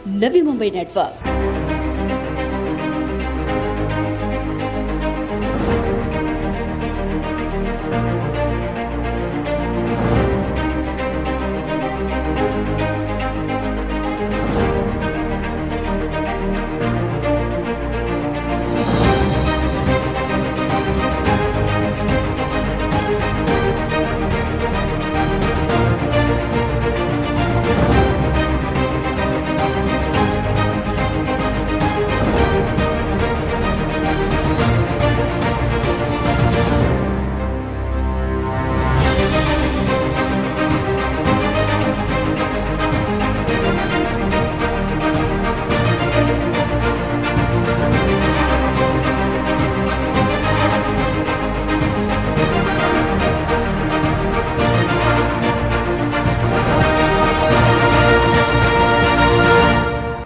Navi Mumbai network.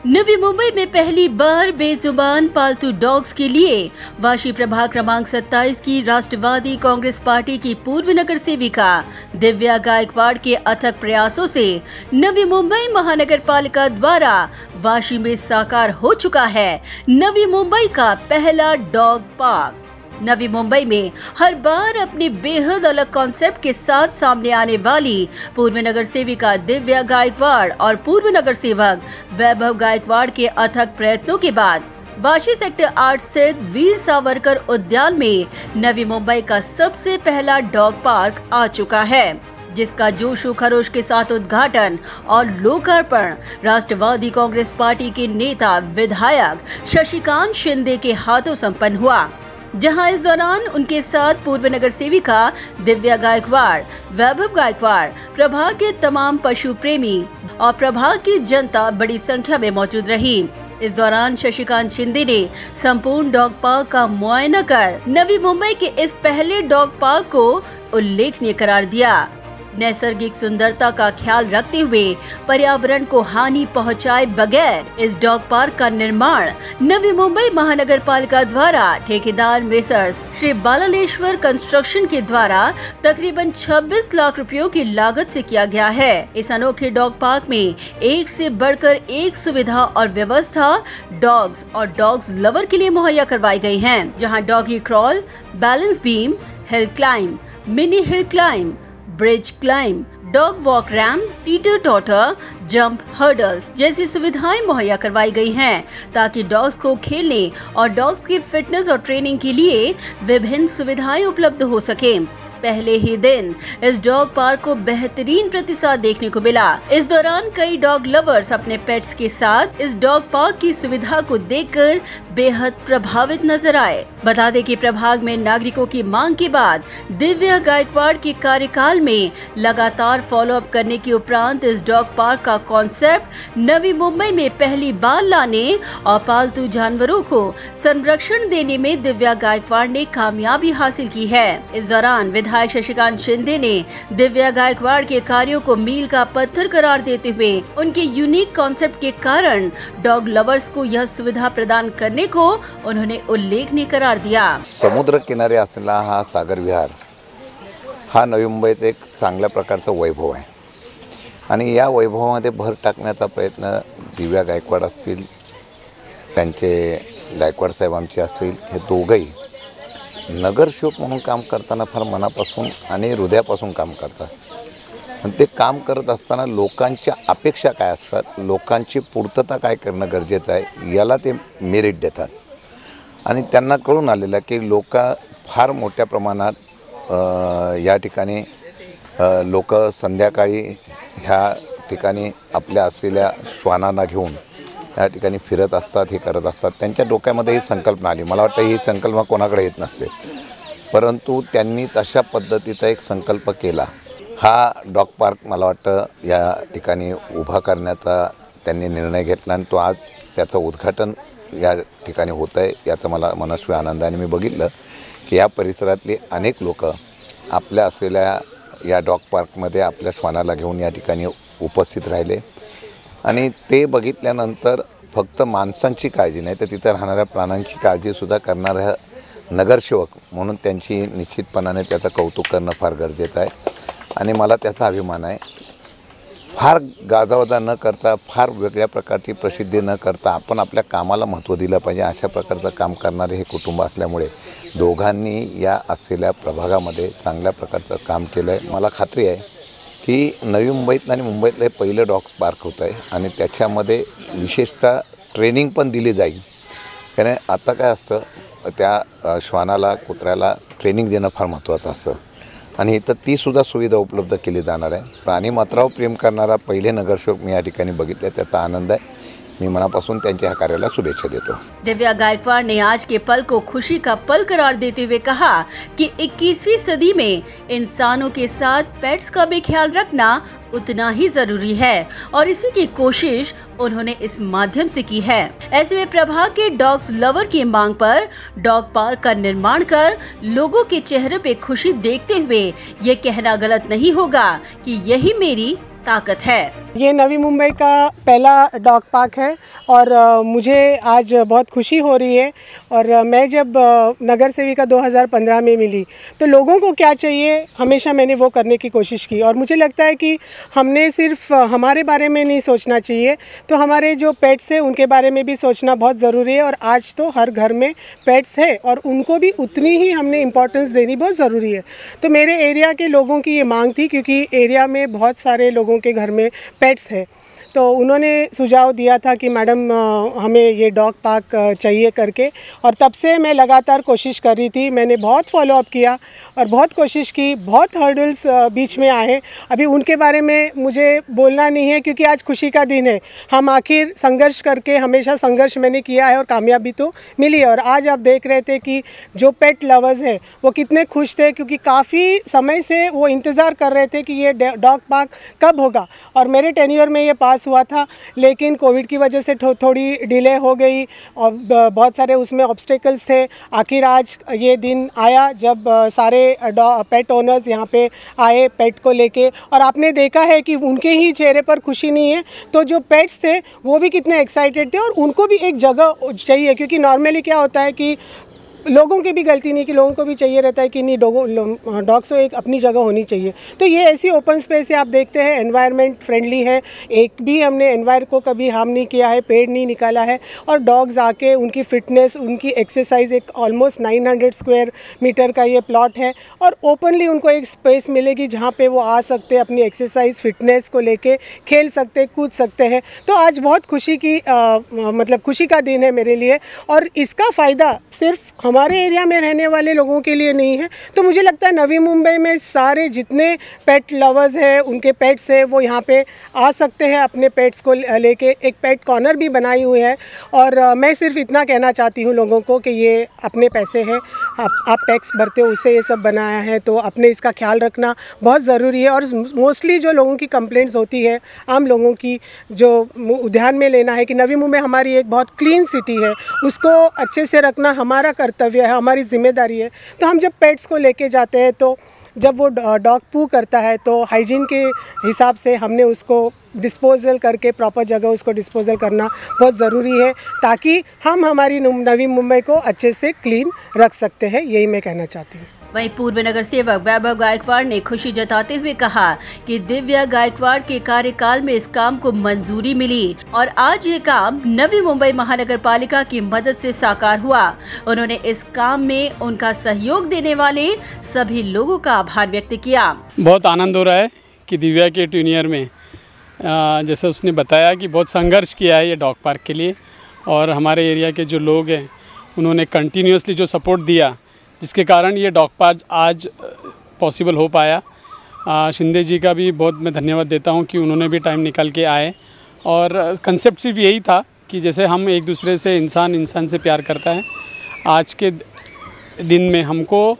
Navi Mumbai में पहली बार बेजुबान पालतू डॉग्स के लिए वाशी प्रभाग क्रमांक 27 की राष्ट्रवादी कांग्रेस पार्टी की पूर्व नगर सेविका दिव्या गायकवाड़ के अथक प्रयासों से नवी मुंबई महानगर पालिका द्वारा वाशी में साकार हो चुका है नवी मुंबई का पहला डॉग पार्क। नवी मुंबई में हर बार अपने बेहद अलग कॉन्सेप्ट के साथ सामने आने वाली पूर्व नगर सेविका दिव्या गायकवाड़ और पूर्व नगर सेवक वैभव गायकवाड़ के अथक प्रयत्नों के बाद वाशी सेक्टर 8 स्थित वीर सावरकर उद्यान में नवी मुंबई का सबसे पहला डॉग पार्क आ चुका है, जिसका जोशो खरोश के साथ उद्घाटन और लोकार्पण राष्ट्रवादी कांग्रेस पार्टी के नेता विधायक शशिकांत शिंदे के हाथों संपन्न हुआ, जहां इस दौरान उनके साथ पूर्व नगर सेविका दिव्या गायकवाड़, वैभव गायकवाड़, प्रभाग के तमाम पशु प्रेमी और प्रभाग की जनता बड़ी संख्या में मौजूद रही। इस दौरान शशिकांत शिंदे ने संपूर्ण डॉग पार्क का मुआयना कर नवी मुंबई के इस पहले डॉग पार्क को उल्लेखनीय करार दिया। नैसर्गिक सुंदरता का ख्याल रखते हुए पर्यावरण को हानि पहुंचाए बगैर इस डॉग पार्क का निर्माण नवी मुंबई महानगर पालिका द्वारा ठेकेदार मेसर्स श्री बालालेश्वर कंस्ट्रक्शन के द्वारा तकरीबन 26 लाख रुपयों की लागत से किया गया है। इस अनोखे डॉग पार्क में एक से बढ़कर एक सुविधा और व्यवस्था डॉग्स और डॉग्स लवर के लिए मुहैया करवाई गई है, जहां doggy crawl, balance beam, hill climb, mini hill climb, bridge climb, dog walk ramp, teeter totter, jump hurdles जैसी सुविधाएं मुहैया करवाई गई हैं, ताकि डॉग्स को खेलने और डॉग्स की फिटनेस और ट्रेनिंग के लिए विभिन्न सुविधाएं उपलब्ध हो सके। पहले ही दिन इस डॉग पार्क को बेहतरीन प्रतिसाद देखने को मिला। इस दौरान कई डॉग लवर्स अपने पेट्स के साथ इस डॉग पार्क की सुविधा को देखकर बेहद प्रभावित नजर आए। बता दें कि प्रभाग में नागरिकों की मांग के बाद दिव्या गायकवाड़ के कार्यकाल में लगातार फॉलोअप करने के उपरांत इस डॉग पार्क का कॉन्सेप्ट नवी मुंबई में पहली बार लाने और पालतू जानवरों को संरक्षण देने में दिव्या गायकवाड़ ने कामयाबी हासिल की है। इस दौरान विधायक शशिकांत शिंदे ने दिव्या गायकवाड़ के कार्यों को मील का पत्थर करार देते हुए उनके यूनिक कॉन्सेप्ट के कारण डॉग लवर्स को यह सुविधा प्रदान करने को उन्होंने उल्लेखनीय करार दिया। समुद्र किनारे असलेला हा सागर विहार हा नवी मुंबईत एक चांगल्या प्रकारचा वैभव आहे आणि या वैभवामध्ये भर टाकण्याचा प्रयत्न दिव्या गायकवाड असतील, त्यांचे गायकवाड साहेब आमचे असतील, हे दोघंही नगरसेवक म्हणून काम करताना फार मनापासून आणि हृदयापासून काम करतात। पण ते काम करत असताना लोकांच्या अपेक्षा काय असतात, लोकांची पूर्तता काय करणं गरजेचं आहे याला ते मेरिट देतात आणि त्यांना कळून आलेलं की लोक फार मोठ्या प्रमाणात या ठिकाणी लोक संध्याकाळी ह्या ठिकाणी आपल्या असलेल्या श्वानांना घेऊन या ठिकाणी फिरत असतात, हे करत असतात। त्यांच्या डोक्यामध्ये ही संकल्पना आली। मला वाटतं ही संकल्पना कोणाकडे येत नसते, परंतु त्यांनी तशा पद्धतीचा एक संकल्प केला। हा डॉग पार्क मला वाटतं या ठिकाणी उभा करण्याचा त्यांनी निर्णय घेतला आणि तो आज त्याचं उद्घाटन या ठिकाणी होत आहे, याचा मला मनस्वी आनंद आहे। आणि मी बघितलं की या परिसरातले अनेक लोक आपल्या असलेल्या या डॉग पार्कमध्ये आपल्या श्वानाला घेऊन या ठिकाणी उपस्थित राहिले आणि ते बघितल्यानंतर फक्त माणसांची काळजी नाही तर तिथे राहणाऱ्या प्राण्यांची काळजीसुद्धा करणाऱ्या नगरसेवक म्हणून त्यांची निश्चितपणाने त्याचं कौतुक करणं फार गरजेचं आहे आणि मला त्याचा अभिमान आहे। फार गाजावाजा न करता, फार वेगळ्या प्रकारची प्रसिद्धी न करता आपण आपल्या कामाला महत्त्व दिलं पाहिजे, अशा प्रकारचं काम करणारे हे कुटुंब असल्यामुळे दोघांनी या असलेल्या प्रभागामध्ये चांगल्या प्रकारचं काम केलं आहे. मला खात्री आहे की नवी मुंबईतलं आणि मुंबईतलं हे पहिलं डॉग्स पार्क होतं आहे आणि त्याच्यामध्ये विशेषतः ट्रेनिंग पण दिली जाईल. कारण आता काय असतं, त्या श्वानाला, कुत्र्याला ट्रेनिंग देणं फार महत्त्वाचं असतं आणि इथं तीसुद्धा सुविधा उपलब्ध केली जाणार आहे. प्राणीमात्रावर प्रेम करणारा पहिले नगरसेवक मी या ठिकाणी बघितले, त्याचा आनंद आहे. मैं मनापासून त्यांच्या ह्या कार्याला शुभेच्छा देतो. दिव्या गायकवाड़ ने आज के पल को खुशी का पल करार देते हुए कहा कि 21वीं सदी में इंसानों के साथ पेट्स का भी ख्याल रखना उतना ही जरूरी है और इसी की कोशिश उन्होंने इस माध्यम से की है. ऐसे में प्रभाग के डॉग्स लवर की मांग पर डॉग पार्क का निर्माण कर लोगों के चेहरे पे खुशी देखते हुए ये कहना गलत नहीं होगा कि यही मेरी ताकत है. ये नवी मुंबई का पहला डॉग पार्क है और मुझे आज बहुत खुशी हो रही है. और मैं जब नगर सेविका 2015 में मिली तो लोगों को क्या चाहिए हमेशा मैंने वो करने की कोशिश की. और मुझे लगता है कि हमने सिर्फ हमारे बारे में नहीं सोचना चाहिए, तो हमारे जो पेट्स हैं उनके बारे में भी सोचना बहुत ज़रूरी है. और आज तो हर घर में पेट्स है और उनको भी उतनी ही हमने इम्पोर्टेंस देनी बहुत ज़रूरी है. तो मेरे एरिया के लोगों की ये मांग थी, क्योंकि एरिया में बहुत सारे लोगों के घर में पेट्स है, तो उन्होंने सुझाव दिया था कि मैडम हमें ये डॉग पार्क चाहिए करके. और तब से मैं लगातार कोशिश कर रही थी. मैंने बहुत फॉलोअप किया और बहुत कोशिश की, बहुत हर्डल्स बीच में आए. अभी उनके बारे में मुझे बोलना नहीं है, क्योंकि आज खुशी का दिन है. हम आखिर संघर्ष करके, हमेशा संघर्ष मैंने किया है और कामयाबी तो मिली है. और आज आप देख रहे थे कि जो पेट लवर्स हैं वो कितने खुश थे, क्योंकि काफ़ी समय से वो इंतज़ार कर रहे थे कि ये डॉग पार्क कब होगा. और मेरे टेन्योर में ये पास हुआ था, लेकिन कोविड की वजह से थोड़ी डिले हो गई और बहुत सारे उसमें ऑब्स्टेकल्स थे. आखिर आज ये दिन आया जब सारे पेट ओनर्स यहाँ पे आए पेट को लेके, और आपने देखा है कि उनके ही चेहरे पर खुशी नहीं है, तो जो पेट्स थे वो भी कितने एक्साइटेड थे. और उनको भी एक जगह चाहिए, क्योंकि नॉर्मली क्या होता है कि लोगों की भी गलती नहीं कि लोगों को भी चाहिए रहता है कि नहीं डॉग्स को एक अपनी जगह होनी चाहिए. तो ये ऐसी ओपन स्पेस है, आप देखते हैं एनवायरनमेंट फ्रेंडली है. एक भी हमने एनवायरनमेंट को कभी हार्म नहीं किया है, पेड़ नहीं निकाला है. और डॉग्स आके उनकी फ़िटनेस, उनकी एक्सरसाइज, एक ऑलमोस्ट 900 स्क्वायर मीटर का ये प्लॉट है और ओपनली उनको एक स्पेस मिलेगी जहाँ पे वो आ सकते हैं, अपनी एक्सरसाइज फिटनेस को लेके खेल सकते, कूद सकते हैं. तो आज बहुत खुशी की मतलब खुशी का दिन है मेरे लिए. और इसका फ़ायदा सिर्फ हमारे एरिया में रहने वाले लोगों के लिए नहीं है, तो मुझे लगता है नवी मुंबई में सारे जितने पेट लवर्स हैं, उनके पेट्स हैं, वो यहाँ पे आ सकते हैं अपने पेट्स को लेके. एक पेट कॉर्नर भी बनाई हुई है. और मैं सिर्फ इतना कहना चाहती हूँ लोगों को कि ये अपने पैसे हैं, आप टैक्स भरते हो, उससे ये सब बनाया है, तो अपने इसका ख्याल रखना बहुत ज़रूरी है. और मोस्टली जो लोगों की कंप्लेंट्स होती है, आम लोगों की, जो ध्यान में लेना है कि नवी मुंबई हमारी एक बहुत क्लीन सिटी है, उसको अच्छे से रखना हमारा कर्तव्य है, हमारी जिम्मेदारी है. तो हम जब पेट्स को लेके जाते हैं, तो जब वो डॉग पू करता है तो हाइजीन के हिसाब से हमने उसको डिस्पोजल करके प्रॉपर जगह उसको डिस्पोजल करना बहुत ज़रूरी है, ताकि हम हमारी नवी मुंबई को अच्छे से क्लीन रख सकते हैं. यही मैं कहना चाहती हूँ. वहीं पूर्व नगर सेवक वैभव गायकवाड़ ने खुशी जताते हुए कहा कि दिव्या गायकवाड़ के कार्यकाल में इस काम को मंजूरी मिली और आज ये काम नवी मुंबई महानगर पालिका की मदद से साकार हुआ. उन्होंने इस काम में उनका सहयोग देने वाले सभी लोगों का आभार व्यक्त किया. बहुत आनंद हो रहा है कि दिव्या के टेन्योर में जैसे उसने बताया कि बहुत संघर्ष किया है ये डॉग पार्क के लिए, और हमारे एरिया के जो लोग हैं उन्होंने कंटिन्यूसली जो सपोर्ट दिया, जिसके कारण ये डॉग पार्क आज पॉसिबल हो पाया. शिंदे जी का भी बहुत मैं धन्यवाद देता हूँ कि उन्होंने भी टाइम निकाल के आए. और कंसेप्ट सिर्फ यही था कि जैसे हम एक दूसरे से, इंसान से प्यार करता है, आज के दिन में हमको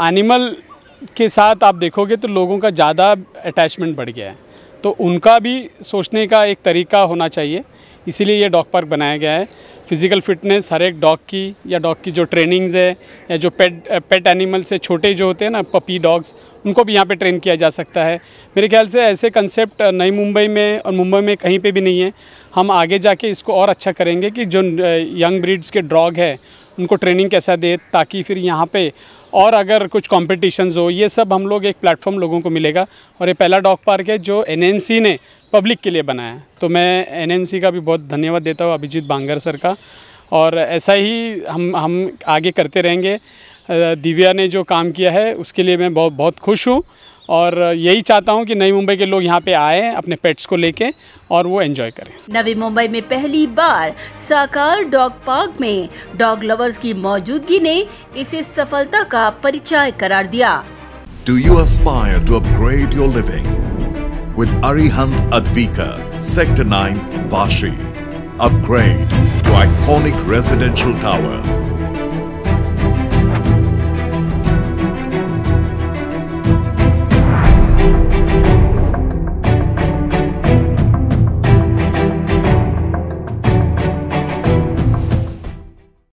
एनिमल के साथ आप देखोगे तो लोगों का ज़्यादा अटैचमेंट बढ़ गया है. तो उनका भी सोचने का एक तरीका होना चाहिए, इसीलिए ये डॉग पार्क बनाया गया है. फिज़िकल फिटनेस हर एक डॉग की, या डॉग की जो ट्रेनिंग्स है, या जो पेट एनिमल से छोटे जो होते हैं ना, पपी डॉग्स, उनको भी यहाँ पे ट्रेन किया जा सकता है. मेरे ख्याल से ऐसे कंसेप्ट नई मुंबई में और मुंबई में कहीं पे भी नहीं है. हम आगे जाके इसको और अच्छा करेंगे कि जो यंग ब्रीड्स के डॉग है उनको ट्रेनिंग कैसा दे, ताकि फिर यहाँ पे और अगर कुछ कॉम्पिटिशन्स हो, ये सब हम लोग एक प्लेटफॉर्म लोगों को मिलेगा. और ये पहला डॉग पार्क है जो NMC ने पब्लिक के लिए बनाया है। तो मैं एनएनसी का भी बहुत धन्यवाद देता हूँ, अभिजीत बांगर सर का, और ऐसा ही हम आगे करते रहेंगे। दिव्या ने जो काम किया है उसके लिए मैं बहुत खुश हूँ, और यही चाहता हूँ कि नई मुंबई के लोग यहाँ पे आए अपने पेट्स को लेके और वो एंजॉय करें। नवी मुंबई में पहली बार साकार डॉग पार्क में डॉग लवर्स की मौजूदगी ने इसे सफलता का परिचय करार दिया। Do you aspire to upgrade your living? With Arihant Advika, Sector 9, Vashi. Upgrade to iconic residential tower